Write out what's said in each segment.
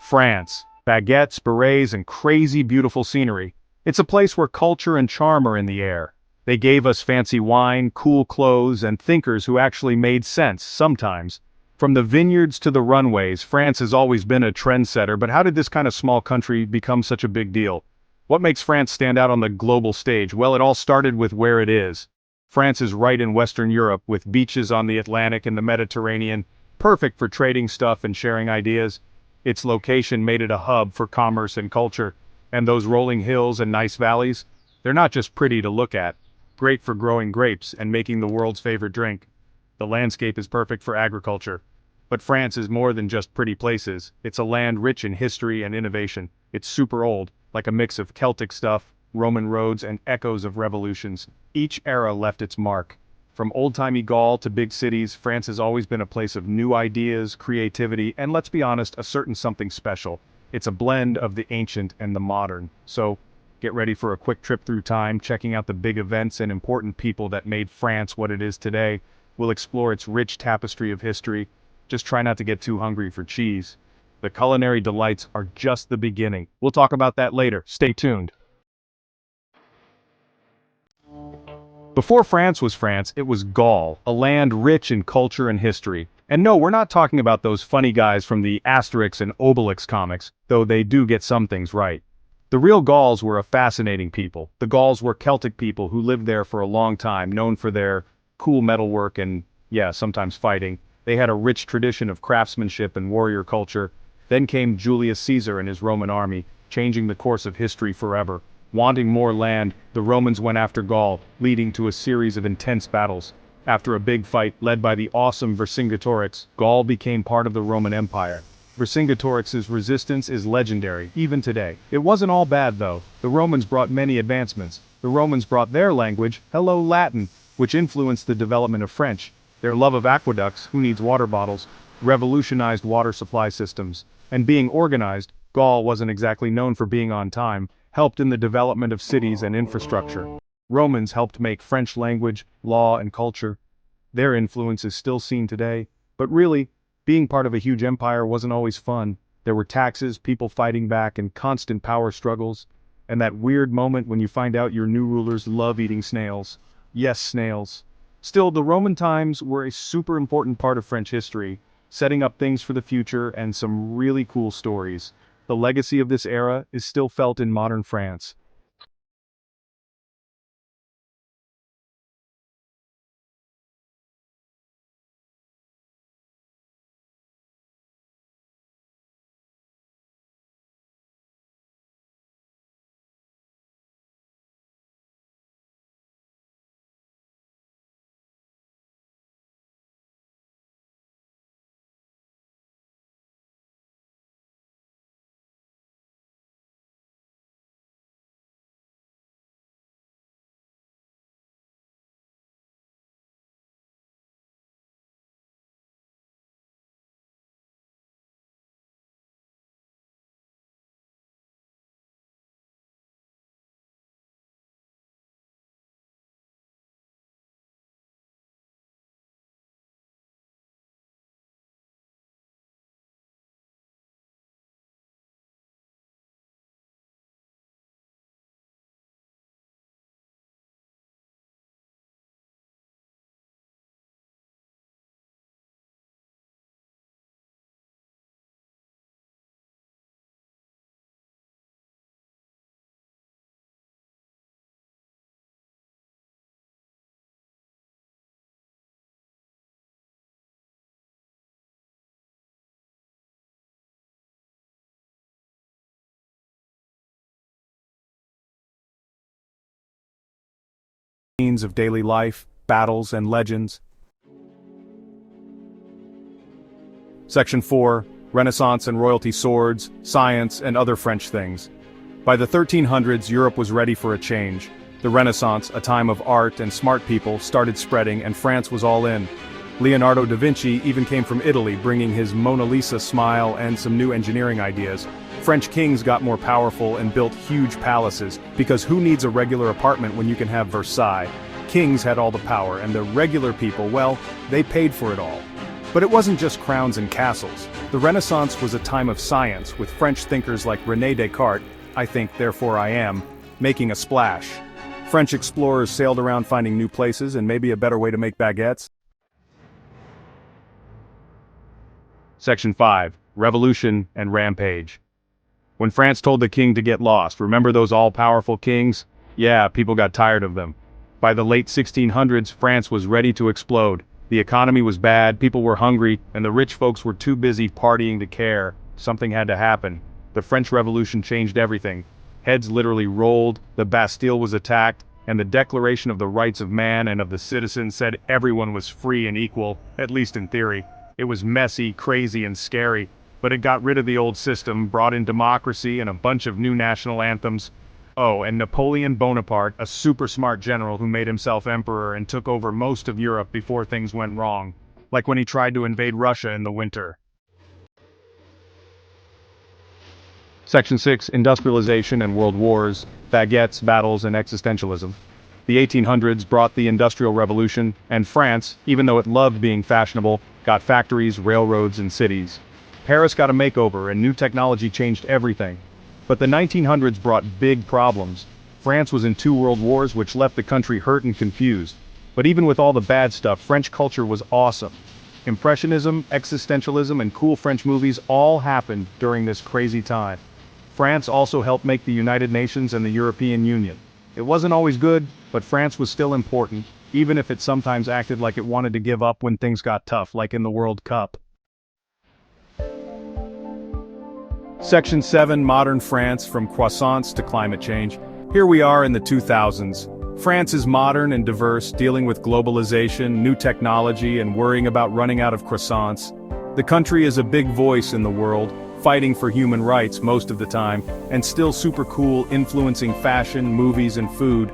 France. Baguettes, berets, and crazy beautiful scenery. It's a place where culture and charm are in the air. They gave us fancy wine, cool clothes, and thinkers who actually made sense, sometimes. From the vineyards to the runways, France has always been a trendsetter, but how did this kind of small country become such a big deal? What makes France stand out on the global stage? Well, it all started with where it is. France is right in Western Europe, with beaches on the Atlantic and the Mediterranean, perfect for trading stuff and sharing ideas. Its location made it a hub for commerce and culture, and those rolling hills and nice valleys, they're not just pretty to look at, great for growing grapes and making the world's favorite drink. The landscape is perfect for agriculture. But France is more than just pretty places. It's a land rich in history and innovation. It's super old, like a mix of Celtic stuff, Roman roads, and echoes of revolutions. Each era left its mark. From old-timey Gaul to big cities, France has always been a place of new ideas, creativity, and let's be honest, a certain something special. It's a blend of the ancient and the modern. So, get ready for a quick trip through time, checking out the big events and important people that made France what it is today. We'll explore its rich tapestry of history. Just try not to get too hungry for cheese. The culinary delights are just the beginning. We'll talk about that later. Stay tuned. Before France was France, it was Gaul, a land rich in culture and history. And no, we're not talking about those funny guys from the Asterix and Obelix comics, though they do get some things right. The real Gauls were a fascinating people. The Gauls were Celtic people who lived there for a long time, known for their cool metalwork and, yeah, sometimes fighting. They had a rich tradition of craftsmanship and warrior culture. Then came Julius Caesar and his Roman army, changing the course of history forever. Wanting more land, the Romans went after Gaul, leading to a series of intense battles. After a big fight led by the awesome Vercingetorix, Gaul became part of the Roman Empire. Vercingetorix's resistance is legendary, even today. It wasn't all bad though. The Romans brought many advancements. The Romans brought their language, Hello Latin, which influenced the development of French. Their love of aqueducts, who needs water bottles, revolutionized water supply systems. And being organized, Gaul wasn't exactly known for being on time, helped in the development of cities and infrastructure. Romans helped make French language, law, and culture. Their influence is still seen today. But really, being part of a huge empire wasn't always fun. There were taxes, people fighting back, and constant power struggles. And that weird moment when you find out your new rulers love eating snails. Yes, snails. Still, the Roman times were a super important part of French history, setting up things for the future and some really cool stories. The legacy of this era is still felt in modern France. Scenes of daily life, battles, and legends. Section 4, Renaissance and royalty swords, science, and other French things. By the 1300s, Europe was ready for a change. The Renaissance, a time of art and smart people, started spreading, and France was all in. Leonardo da Vinci even came from Italy, bringing his Mona Lisa smile and some new engineering ideas. French kings got more powerful and built huge palaces, because who needs a regular apartment when you can have Versailles? Kings had all the power, and the regular people, well, they paid for it all. But it wasn't just crowns and castles. The Renaissance was a time of science, with French thinkers like René Descartes, I think, therefore I am, making a splash. French explorers sailed around finding new places and maybe a better way to make baguettes. Section 5. Revolution and Rampage. When France told the king to get lost, remember those all-powerful kings? Yeah, people got tired of them. By the late 1600s, France was ready to explode. The economy was bad, people were hungry, and the rich folks were too busy partying to care. Something had to happen. The French Revolution changed everything. Heads literally rolled, the Bastille was attacked, and the Declaration of the Rights of Man and of the Citizen said everyone was free and equal, at least in theory. It was messy, crazy, and scary, but it got rid of the old system, brought in democracy and a bunch of new national anthems. Oh, and Napoleon Bonaparte, a super smart general who made himself emperor and took over most of Europe before things went wrong. Like when he tried to invade Russia in the winter. Section 6. Industrialization and World Wars, Baguettes, Battles, and Existentialism. The 1800s brought the Industrial Revolution, and France, even though it loved being fashionable, got factories, railroads, and cities. Paris got a makeover, and new technology changed everything. But the 1900s brought big problems. France was in 2 world wars which left the country hurt and confused. But even with all the bad stuff, French culture was awesome. Impressionism, existentialism, and cool French movies all happened during this crazy time. France also helped make the United Nations and the European Union. It wasn't always good, but France was still important, even if it sometimes acted like it wanted to give up when things got tough, like in the World Cup. Section 7. Modern France, from croissants to climate change. Here we are in the 2000s. France is modern and diverse, dealing with globalization, new technology, and worrying about running out of croissants. The country is a big voice in the world, fighting for human rights most of the time, and still super cool, influencing fashion, movies, and food.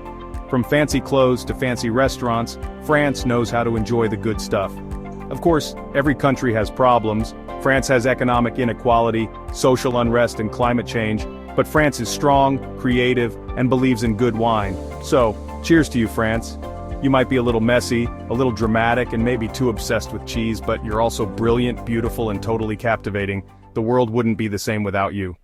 From fancy clothes to fancy restaurants, France knows how to enjoy the good stuff. Of course, every country has problems. France has economic inequality, social unrest, and climate change, but France is strong, creative, and believes in good wine. So, cheers to you, France. You might be a little messy, a little dramatic, and maybe too obsessed with cheese, but you're also brilliant, beautiful, and totally captivating. The world wouldn't be the same without you.